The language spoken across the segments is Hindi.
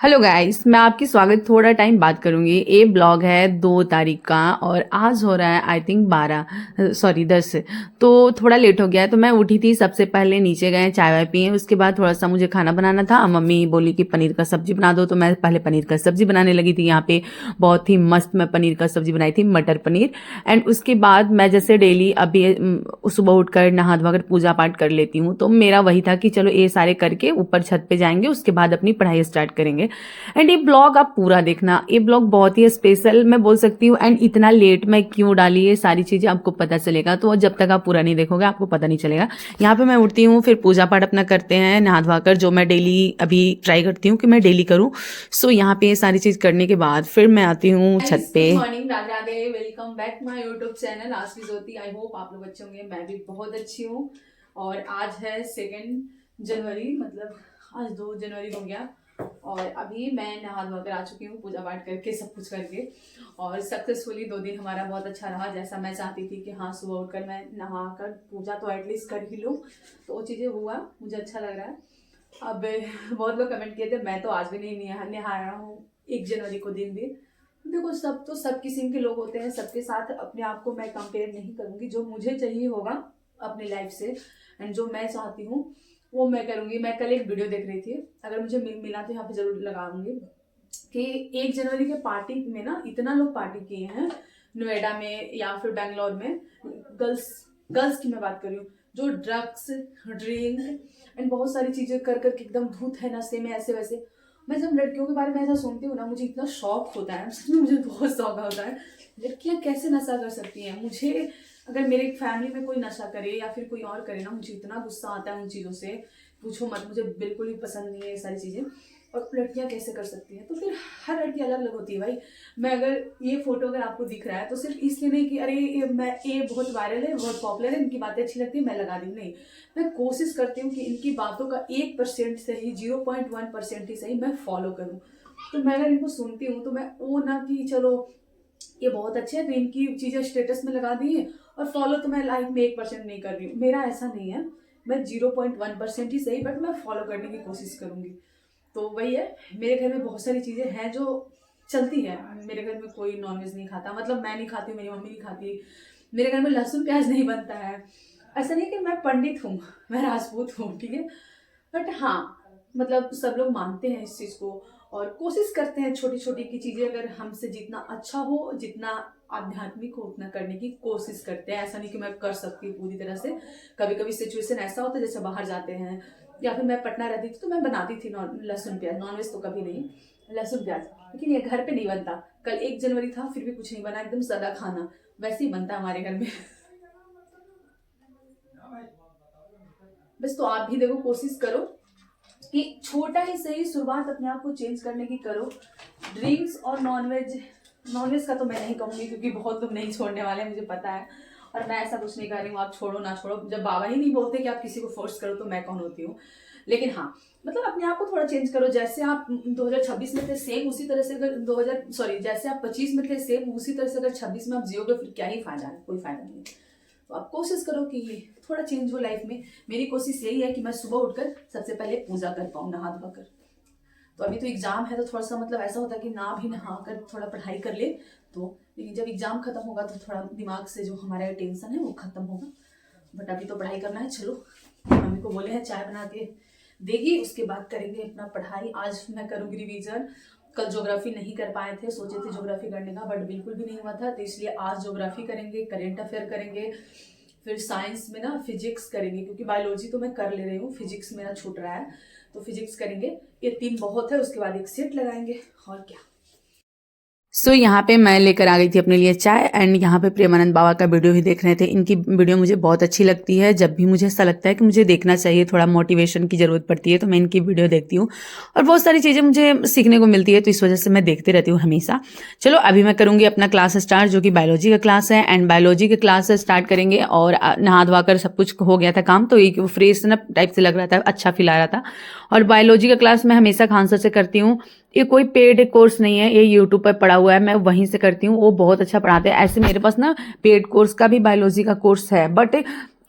हेलो गाइस, मैं आपकी स्वागत थोड़ा टाइम बात करूंगी। ये ब्लॉग है 2 तारीख का और आज हो रहा है आई थिंक 10। तो थोड़ा लेट हो गया है। तो मैं उठी थी, सबसे पहले नीचे गए, चाय वाय पिए। उसके बाद थोड़ा सा मुझे खाना बनाना था। मम्मी बोली कि पनीर का सब्जी बना दो, तो मैं पहले पनीर का सब्जी बनाने लगी थी। यहाँ पे बहुत ही मस्त मैं पनीर का सब्जी बनाई थी, मटर पनीर। एंड उसके बाद मैं जैसे डेली अभी सुबह उठकर नहा धोकर पूजा पाठ कर लेती हूँ, तो मेरा वही था कि चलो ये सारे करके ऊपर छत पे जाएंगे, उसके बाद अपनी पढ़ाई स्टार्ट करेंगे। एंड ये ब्लॉग आप पूरा देखना, ये ब्लॉग बहुत ही स्पेशल मैं बोल सकती हूँ। एंड इतना लेट मैं क्यों डाली, ये सारी चीजें आपको पता चलेगा। तो जब तक आप पूरा नहीं देखोगे आपको पता नहीं चलेगा। यहाँ पे मैं उठती हूँ, फिर पूजा पाठ अपना करते हैं नहा धोकर, जो मैं डेली अभी ट्राई करती हूँ कि मैं डेली करूँ। सो यहाँ पे ये सारी चीज करने के बाद फिर मैं आती हूँ छत पे। Good morning, Radhe Radhe, welcome back my YouTube channel Aashvi Jyoti. I hope आप लोग अच्छे होंगे, मैं भी बहुत अच्छी हूँ। और आज है 2 जनवरी, मतलब आज 2 जनवरी हो गया। और अभी मैं नहा धोकर आ चुकी हूँ, पूजा पाठ करके सब कुछ करके। और सक्सेसफुली 2 दिन हमारा बहुत अच्छा रहा, जैसा मैं चाहती थी कि हाँ सुबह उठकर मैं नहा कर पूजा तो एटलीस्ट कर ही लूँ। तो वो चीज़ें हुआ, मुझे अच्छा लग रहा है। अब बहुत लोग कमेंट किए थे, मैं तो आज भी नहीं नहाया हूँ 1 जनवरी को दिन भी। देखो, सब किस्म के लोग होते हैं, सबके साथ अपने आप को मैं कंपेयर नहीं करूंगी। जो मुझे चाहिए होगा अपनी लाइफ से एंड जो मैं चाहती हूँ वो मैं करूंगी। मैं कल एक वीडियो देख रही थी, अगर मुझे मिला तो यहाँ पे जरूर लगाऊंगी कि 1 जनवरी के पार्टी में ना इतना लोग पार्टी किए हैं नोएडा में या फिर बैंगलोर में। गर्ल्स गर्ल्स की मैं बात कर रही हूँ, जो ड्रग्स, ड्रिंक एंड बहुत सारी चीजें कर करके एकदम धूत है नशे में, ऐसे वैसे। मैं जब लड़कियों के बारे में ऐसा सुनती हूँ ना, मुझे इतना शौक होता है, सच में मुझे बहुत शौक होता है। लड़कियां कैसे नशा कर सकती हैं? मुझे अगर मेरे फैमिली में कोई नशा करे या फिर कोई और करे ना, मुझे इतना गुस्सा आता है उन चीज़ों से, पूछो मत। मुझे बिल्कुल भी पसंद नहीं है ये सारी चीज़ें। और लड़कियां कैसे कर सकती हैं? तो फिर हर लड़की अलग अलग होती है भाई। मैं अगर ये फोटो अगर आपको दिख रहा है तो सिर्फ इसलिए नहीं कि अरे ये बहुत वायरल है, बहुत पॉपुलर है, इनकी बातें अच्छी लगती है, मैं लगा दी, नहीं। मैं कोशिश करती हूँ कि इनकी बातों का 1% से ही, 0.1% ही सही मैं फॉलो करूँ। तो मैं अगर इनको सुनती हूँ तो मैं वो ना कि चलो ये बहुत अच्छे हैं तो इनकी चीजें स्टेटस में लगा दी है, और फॉलो तो मैं लाइफ में 1% नहीं कर रही हूँ। मेरा ऐसा नहीं है, मैं 0.1% ही सही, बट मैं फॉलो करने की कोशिश करूंगी। तो वही है, मेरे घर में बहुत सारी चीजें हैं जो चलती है। मेरे घर में कोई नॉनवेज नहीं खाता, मतलब मैं नहीं खाती हूँ, मेरी मम्मी नहीं खाती। मेरे घर में लहसुन प्याज नहीं बनता है। ऐसा नहीं कि मैं पंडित हूँ, मैं राजपूत हूँ, ठीक है। बट हाँ, मतलब सब लोग मानते हैं इस चीज को और कोशिश करते हैं छोटी छोटी की चीजें अगर हमसे जितना अच्छा हो, जितना आध्यात्मिक हो, उतना करने की कोशिश करते हैं। ऐसा नहीं कि मैं कर सकती हूँ पूरी तरह से। कभी कभी सिचुएशन ऐसा होता है, जैसे बाहर जाते हैं या फिर मैं पटना रहती थी तो मैं बनाती थी लहसुन प्याज, नॉनवेज तो कभी नहीं, लहसुन प्याज। लेकिन ये घर पे नहीं बनता। कल 1 जनवरी था फिर भी कुछ नहीं बना, एकदम सादा खाना वैसे ही बनता हमारे घर में। बस तो आप भी देखो, कोशिश करो कि छोटा ही सही शुरुआत अपने आप को चेंज करने की करो। ड्रिंक्स और नॉनवेज, नॉनवेज का तो मैं नहीं कहूंगी क्योंकि बहुत लोग नहीं छोड़ने वाले हैं, मुझे पता है। और मैं ऐसा कुछ नहीं कर रही हूँ आप छोड़ो ना छोड़ो, जब बाबा ही नहीं बोलते कि आप किसी को फोर्स करो तो मैं कौन होती हूँ। लेकिन हाँ, मतलब अपने आप को थोड़ा चेंज करो। जैसे आप 2026 में थे सेम उसी तरह से अगर जैसे आप 25 में थे सेम उसी तरह से अगर 26 में आप जियोगे, फिर क्या ही फायदा है? कोई फायदा नहीं है। तो आप कोशिश करो कि थोड़ा चेंज हो लाइफ में। मेरी कोशिश यही है कि मैं सुबह उठकर सबसे पहले पूजा कर पाऊँ नहा धोकर। तो अभी तो एग्जाम है तो थोड़ा सा मतलब ऐसा होता है कि ना भी नहा कर थोड़ा पढ़ाई कर ले तो, लेकिन जब एग्जाम खत्म होगा तो थोड़ा दिमाग से जो हमारा टेंशन है वो खत्म होगा। बट अभी तो पढ़ाई करना है। चलो, मम्मी को बोले हैं चाय बना के देगी, उसके बाद करेंगे अपना पढ़ाई। आज मैं करूँगी रिवीजन। कल ज्योग्राफी नहीं कर पाए थे, सोचे थे ज्योग्राफी करने का, बट बिल्कुल भी नहीं हुआ था, तो इसलिए आज ज्योग्राफी करेंगे, करेंट अफेयर करेंगे। फिर साइंस में ना फिजिक्स करेंगे, क्योंकि बायोलॉजी तो मैं कर ले रही हूँ, फिजिक्स मेरा छूट रहा है, तो फिजिक्स करेंगे। ये 3 बहुत है, उसके बाद एक सेट लगाएंगे और क्या। सो यहाँ पे मैं लेकर आ गई थी अपने लिए चाय। एंड यहाँ पे प्रेमानंद बाबा का वीडियो ही देख रहे थे। इनकी वीडियो मुझे बहुत अच्छी लगती है। जब भी मुझे ऐसा लगता है कि मुझे देखना चाहिए, थोड़ा मोटिवेशन की जरूरत पड़ती है, तो मैं इनकी वीडियो देखती हूँ और बहुत सारी चीजें मुझे सीखने को मिलती है, तो इस वजह से मैं देखते रहती हूँ हमेशा। चलो, अभी मैं करूंगी अपना क्लास स्टार्ट, जो कि बायोलॉजी का क्लास है। एंड बायोलॉजी के क्लास स्टार्ट करेंगे और नहा धोवा कर सब कुछ हो गया था काम, तो एक फ्रेश ना टाइप से लग रहा था, अच्छा फील आ रहा था। और बायोलॉजी का क्लास मैं हमेशा खान सर से करती हूँ। ये कोई पेड कोर्स नहीं है, ये यूट्यूब पर पड़ा हुआ है, मैं वहीं से करती हूँ। वो बहुत अच्छा पढ़ाते हैं। ऐसे मेरे पास ना पेड कोर्स का भी बायोलॉजी का कोर्स है, बट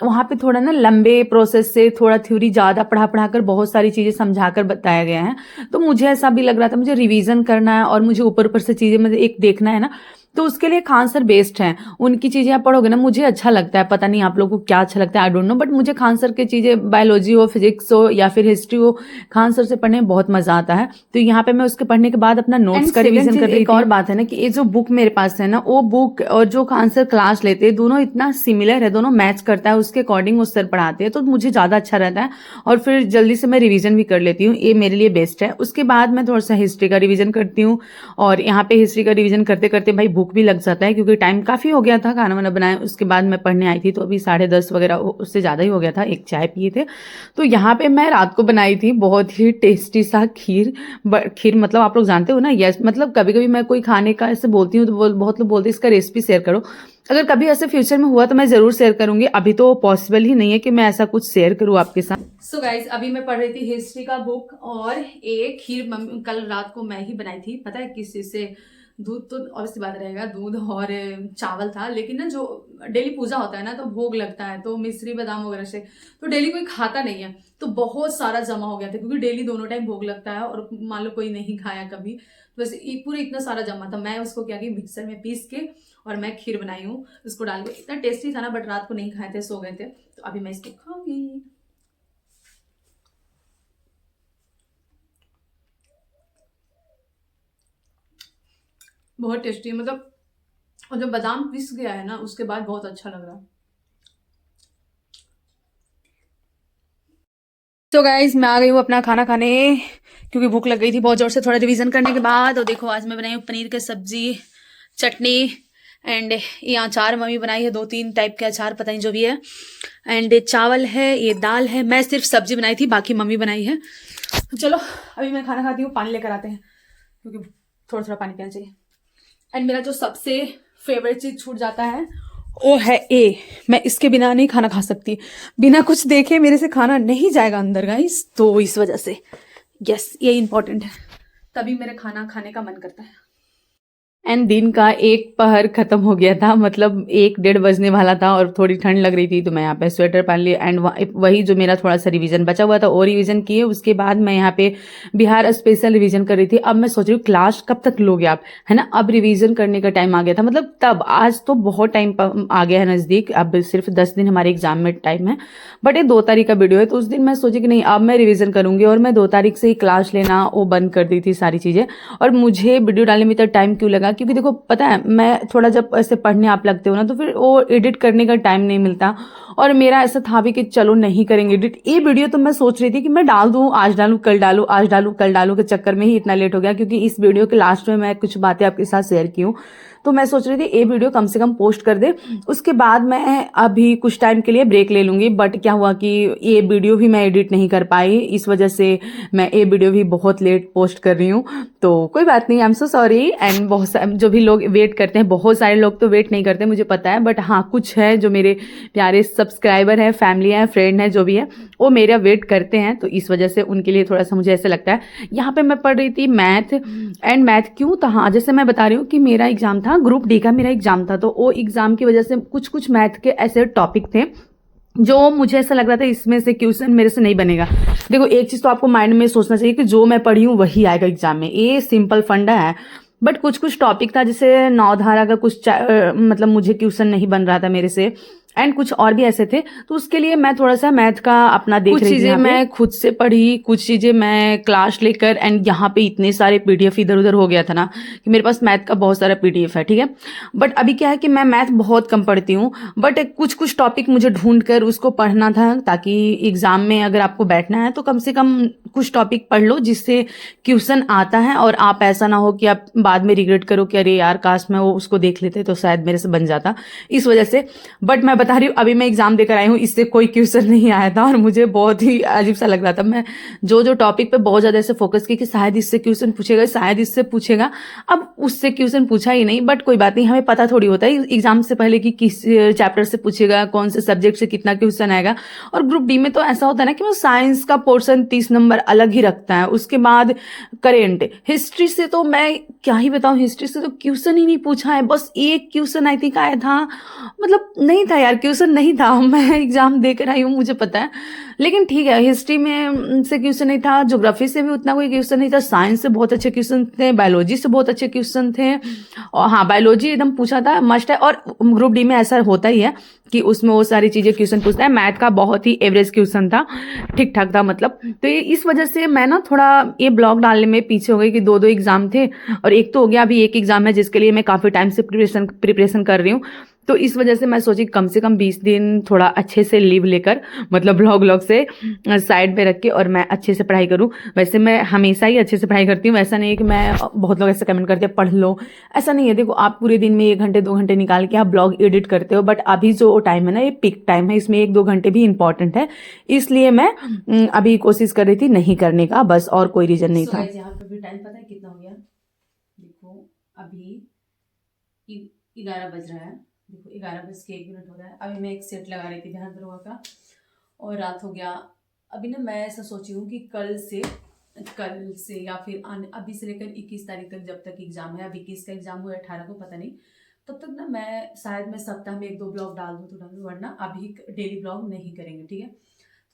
वहाँ पे थोड़ा ना लंबे प्रोसेस से थोड़ा थ्योरी ज़्यादा पढ़ा कर बहुत सारी चीज़ें समझा कर बताया गया है। तो मुझे ऐसा भी लग रहा था मुझे रिवीजन करना है और मुझे ऊपर ऊपर से चीज़ें मुझे एक देखना है ना, तो उसके लिए खान सर बेस्ट हैं। उनकी चीज़ें आप पढ़ोगे ना, मुझे अच्छा लगता है। पता नहीं आप लोगों को क्या अच्छा लगता है, आई डोंट नो, बट मुझे खान सर की चीज़ें बायोलॉजी हो, फिजिक्स हो या फिर हिस्ट्री हो, खान सर से पढ़ने में बहुत मजा आता है। तो यहाँ पे मैं उसके पढ़ने के बाद अपना नोट्स का रिवीजन कर रही थी। एक और बात है ना कि ये जो बुक मेरे पास है ना, वो बुक और जो खान सर क्लास लेते हैं दोनों इतना सिमिलर है, दोनों मैच करता है, उसके अकॉर्डिंग वो सर पढ़ाते हैं, तो मुझे ज़्यादा अच्छा रहता है और फिर जल्दी से मैं रिवीजन भी कर लेती हूँ। ये मेरे लिए बेस्ट है। उसके बाद मैं थोड़ा सा हिस्ट्री का रिवीजन करती हूँ और यहाँ पे हिस्ट्री का रिवीजन करते करते भाई भूख भी लग जाता है, क्योंकि टाइम काफ़ी हो गया था खाना वाना बनाए। उसके बाद मैं पढ़ने आई थी तो अभी 10:30 वगैरह, उससे ज़्यादा ही हो गया था, एक चाय पिए थे। तो यहाँ पे मैं रात को बनाई थी बहुत ही टेस्टी सा खीर। खीर मतलब आप लोग जानते हो ना, यस, मतलब कभी कभी मैं कोई खाने का ऐसे बोलती हूँ तो बहुत लोग बोलते हैं इसका रेसिपी शेयर करो। अगर कभी ऐसे फ्यूचर में हुआ तो मैं ज़रूर शेयर करूंगी, अभी तो पॉसिबल ही नहीं है कि मैं ऐसा कुछ शेयर करूँ आपके साथ। सो गाइज, अभी मैं पढ़ रही थी हिस्ट्री का बुक और एक खीर कल रात को मैं ही बनाई थी। पता है किस चीज़ से? दूध तो ऑब्वियसली बात रहेगा, दूध और चावल था, लेकिन ना जो डेली पूजा होता है ना तो भोग लगता है, तो मिश्री बादाम वगैरह से तो डेली कोई खाता नहीं है, तो बहुत सारा जमा हो गया था, क्योंकि डेली दोनों टाइम भोग लगता है और मान लो कोई नहीं खाया कभी, तो बस पूरे इतना सारा जमा था। मैं उसको क्या कि मिक्सर में पीस के और मैं खीर बनाई हूँ उसको डाल के। इतना टेस्टी था ना, बट रात को नहीं खाए थे, सो गए थे, तो अभी मैं इसको खाऊंगी। बहुत टेस्टी है, मतलब और जब बादाम पिस गया है ना उसके बाद बहुत अच्छा लग रहा है। तो गाइज मैं आ गई हूँ अपना खाना खाने, क्योंकि भूख लग गई थी बहुत जोर से थोड़ा रिवीजन करने के बाद। और देखो आज मैं बनाई हूँ पनीर की सब्जी, चटनी एंड ये अचार मम्मी बनाई है, 2-3 टाइप के अचार, पता नहीं जो भी है। एंड चावल है, ये दाल है, मैं सिर्फ सब्जी बनाई थी, बाकी मम्मी बनाई है। तो चलो अभी मैं खाना खाती हूँ, पानी लेकर आते हैं क्योंकि थोड़ा थोड़ा पानी पीना चाहिए। एंड मेरा जो सबसे फेवरेट चीज़ छूट जाता है वो है मैं इसके बिना नहीं खाना खा सकती, बिना कुछ देखे मेरे से खाना नहीं जाएगा अंदर गाइस, तो इस वजह से यस ये इंपॉर्टेंट है, तभी मेरे खाना खाने का मन करता है। एंड दिन का एक पहर खत्म हो गया था, मतलब 1-1:30 बजने वाला था और थोड़ी ठंड लग रही थी, तो मैं यहाँ पे स्वेटर पहन ली। एंड वही जो मेरा थोड़ा सा रिवीजन बचा हुआ था वो रिवीजन किए। उसके बाद मैं यहाँ पे बिहार स्पेशल रिवीजन कर रही थी। अब मैं सोच रही हूँ क्लास कब तक लोगे आप, है ना। अब रिवीजन करने का टाइम आ गया था, मतलब तब, आज तो बहुत टाइम आ गया है नज़दीक, अब सिर्फ 10 दिन हमारे एग्जाम में टाइम है, बट ये 2 तारीख का वीडियो है। तो उस दिन मैं सोची कि नहीं अब मैं रिवीजन करूंगी, और मैं 2 तारीख से ही क्लास लेना वो बंद कर दी थी सारी चीज़ें। और मुझे वीडियो डालने में इतना टाइम क्यों लगा, क्योंकि देखो पता है मैं थोड़ा जब ऐसे पढ़ने आप लगते हो ना तो फिर वो एडिट करने का टाइम नहीं मिलता, और मेरा ऐसा था भी कि चलो नहीं करेंगे एडिट। ये वीडियो तो मैं सोच रही थी कि मैं डाल दूं, आज डालूं कल डालूं, आज डालूं कल डालूं के चक्कर में ही इतना लेट हो गया, क्योंकि इस वीडियो के लास्ट में मैं कुछ बातें आपके साथ शेयर की हूँ। तो मैं सोच रही थी ये वीडियो कम से कम पोस्ट कर दे, उसके बाद मैं अभी कुछ टाइम के लिए ब्रेक ले लूंगी। बट क्या हुआ कि ये वीडियो भी मैं एडिट नहीं कर पाई, इस वजह से मैं ये वीडियो भी बहुत लेट पोस्ट कर रही हूँ। तो कोई बात नहीं, I am so sorry. And बहुत जो भी लोग वेट करते हैं, बहुत सारे लोग तो वेट नहीं करते मुझे पता है, बट हाँ कुछ है जो मेरे प्यारे सब्सक्राइबर हैं, फैमिली हैं, फ्रेंड हैं, जो भी है वो मेरा वेट करते हैं, तो इस वजह से उनके लिए थोड़ा सा मुझे ऐसा लगता है। यहाँ पे मैं पढ़ रही थी मैथ, एंड मैथ क्यों था, हाँ जैसे मैं बता रही हूँ कि मेरा एग्जाम था, ग्रुप डी का मेरा एग्जाम था, तो वो एग्जाम की वजह से कुछ कुछ मैथ के ऐसे टॉपिक थे जो मुझे ऐसा लग रहा था इसमें से क्वेश्चन मेरे से नहीं बनेगा। देखो एक चीज तो आपको माइंड में सोचना चाहिए कि जो मैं पढ़ी हूँ वही आएगा एग्जाम में, ये सिंपल फंडा है। बट कुछ कुछ टॉपिक था जैसे नौधारा का कुछ मतलब मुझे क्वेश्चन नहीं बन रहा था मेरे से, एंड कुछ और भी ऐसे थे, तो उसके लिए मैं थोड़ा सा मैथ का अपना देख रही थी। कुछ चीजें मैं खुद से पढ़ी, कुछ चीजें मैं क्लास लेकर, एंड यहाँ पे इतने सारे पीडीएफ इधर उधर हो गया था ना कि मेरे पास मैथ का बहुत सारा पीडीएफ है, ठीक है। बट अभी क्या है कि मैं मैथ बहुत कम पढ़ती हूँ, बट कुछ कुछ टॉपिक मुझे ढूंढ कर उसको पढ़ना था, ताकि एग्जाम में अगर आपको बैठना है तो कम से कम कुछ टॉपिक पढ़ लो जिससे क्वेश्चन आता है, और आप ऐसा ना हो कि आप बाद में रिग्रेट करो कि अरे यार काश मैं वो उसको देख लेते तो शायद मेरे से बन जाता, इस वजह से। बट मैं बता रही हूँ अभी मैं एग्जाम देकर आई हूँ, इससे कोई क्वेश्चन नहीं आया था और मुझे बहुत ही अजीब सा लग रहा था। मैं जो जो टॉपिक पे बहुत ज्यादा ऐसे फोकस की कि शायद इससे क्वेश्चन पूछेगा, शायद इससे पूछेगा, अब उससे क्वेश्चन पूछा ही नहीं। बट कोई बात नहीं, हमें पता थोड़ी होता है एग्जाम से पहले कि किस चैप्टर से पूछेगा, कौन से सब्जेक्ट से कितना क्वेश्चन आएगा। और ग्रुप डी में तो ऐसा होता है ना कि वो साइंस का पोर्शन 30 नंबर अलग ही रखता है, उसके बाद करेंट, हिस्ट्री से तो मैं क्या ही बताऊं, हिस्ट्री से तो क्वेश्चन ही नहीं पूछा है, बस एक क्वेश्चन आई थिंक आया था, मतलब नहीं था यार यार क्वेश्चन नहीं था, मैं एग्जाम देकर आई हूँ मुझे पता है, लेकिन ठीक है, हिस्ट्री में से क्वेश्चन नहीं था, ज्योग्राफी से भी उतना कोई क्वेश्चन नहीं था, साइंस से बहुत अच्छे क्वेश्चन थे, बायोलॉजी से बहुत अच्छे क्वेश्चन थे। और हाँ, बायोलॉजी एकदम पूछा था, मस्ट है। और ग्रुप डी में ऐसा होता ही है कि उसमें वो सारी चीज़ें क्वेश्चन पूछता है। मैथ का बहुत ही एवरेज क्वेश्चन था, ठीक ठाक था मतलब। तो ये इस वजह से मैं ना थोड़ा ये ब्लॉग डालने में पीछे हो गई कि दो दो एग्जाम थे, और एक तो हो गया, अभी एक एग्जाम है जिसके लिए मैं काफ़ी टाइम से प्रिपरेशन कर रही हूँ। तो इस वजह से मैं सोची कम से कम 20 दिन थोड़ा अच्छे से लीव लेकर, मतलब ब्लॉग व्लॉग से साइड पे रख के, और मैं अच्छे से पढ़ाई करूँ। वैसे मैं हमेशा ही अच्छे से पढ़ाई करती हूँ, ऐसा नहीं है कि मैं, बहुत लोग ऐसा कमेंट करते हैं पढ़ लो, ऐसा नहीं है। देखो, आप पूरे दिन में 1 घंटे 2 घंटे निकाल के आप ब्लॉग एडिट करते हो, बट अभी जो टाइम है ना, ये पीक टाइम है, इसमें 1-2 घंटे भी इंपॉर्टेंट है। इसलिए मैं अभी कोशिश कर रही थी नहीं करने का, बस, और कोई रीजन नहीं था। यहाँ पे भी टाइम पता है कितना हो गया? देखो अभी 11 बज रहा है। देखो 11 बज के 1 मिनट हो रहा है। अभी मैं एक सेट लगा रही थी ध्यान दरोगा का, और रात हो गया। अभी ना मैं ऐसा सोची हूँ कि कल से या फिर अभी से लेकर 21 तारीख तक, जब तक एग्जाम है, अभी 21 का एग्जाम हुआ, 18 को पता नहीं, तब तक ना मैं शायद मैं सप्ताह में 1-2 ब्लॉग डाल दूँ तो डाल दूँ, वरना अभी डेली ब्लॉग नहीं करेंगे, ठीक है।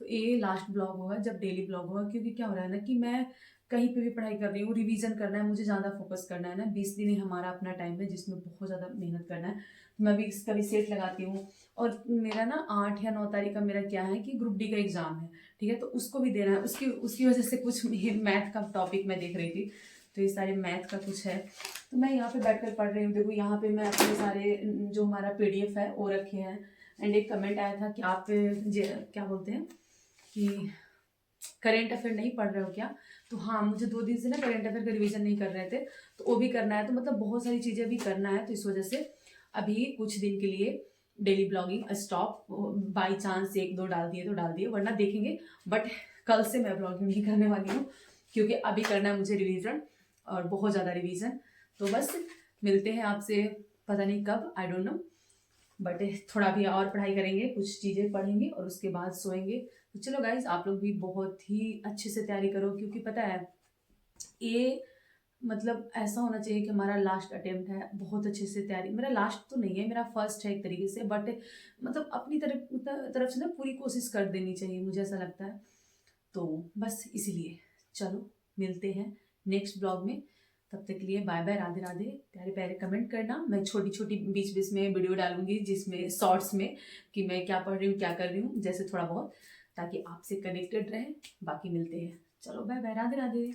तो ये लास्ट ब्लॉग होगा जब डेली ब्लॉग होगा, क्योंकि क्या हो रहा है ना कि मैं कहीं पे भी पढ़ाई कर रही हूँ, रिवीजन करना है, मुझे ज़्यादा फोकस करना है ना। 20 दिन ही हमारा अपना टाइम है जिसमें बहुत ज़्यादा मेहनत करना है। तो मैं भी इसका भी सेट लगाती हूँ। और मेरा ना 8 या 9 तारीख का मेरा क्या है कि ग्रुप डी का एग्जाम है, ठीक है, तो उसको भी देना है। उसकी वजह से कुछ मैथ का टॉपिक मैं देख रही थी, तो ये सारे मैथ का कुछ है, तो मैं यहाँ पे बैठकर पढ़ रही हूँ। देखो यहाँ पे मैं अपने सारे जो हमारा PDF है वो रखे हैं। एंड एक कमेंट आया था कि आप क्या बोलते हैं कि करेंट अफेयर नहीं पढ़ रहे हो क्या? तो हाँ, मुझे 2 दिन से ना करेंट अफेयर का रिवीजन नहीं कर रहे थे, तो वो भी करना है। तो मतलब बहुत सारी चीज़ें भी करना है, तो इस वजह से अभी कुछ दिन के लिए daily blogging stop. By chance 1-2 डाल दिए तो डाल दिए, वरना देखेंगे। बट कल से मैं ब्लॉगिंग नहीं करने वाली हूँ, क्योंकि अभी करना है मुझे रिवीजन, और बहुत ज़्यादा रिवीजन। तो बस मिलते हैं आपसे पता नहीं कब, आई डोंट नो, बट थोड़ा भी और पढ़ाई करेंगे, कुछ चीज़ें पढ़ेंगे और उसके बाद सोएंगे। तो चलो गाइज, आप लोग भी बहुत ही अच्छे से तैयारी करो, क्योंकि पता है ये मतलब ऐसा होना चाहिए कि हमारा लास्ट अटेम्प्ट है। बहुत अच्छे से तैयारी, मेरा लास्ट तो नहीं है, मेरा फर्स्ट है एक तरीके से, बट मतलब अपनी तरफ से ना पूरी कोशिश कर देनी चाहिए, मुझे ऐसा लगता है। तो बस इसीलिए चलो मिलते हैं नेक्स्ट ब्लॉग में। तब तक के लिए बाय बाय, राधे राधे। प्यारे प्यारे कमेंट करना, मैं छोटी छोटी बीच बीच में वीडियो डालूंगी जिसमें शॉर्ट्स में कि मैं क्या पढ़ रही हूँ, क्या कर रही हूँ, जैसे थोड़ा बहुत, ताकि आपसे कनेक्टेड रहें। बाकी मिलते हैं, चलो बाय बाय, राधे राधे।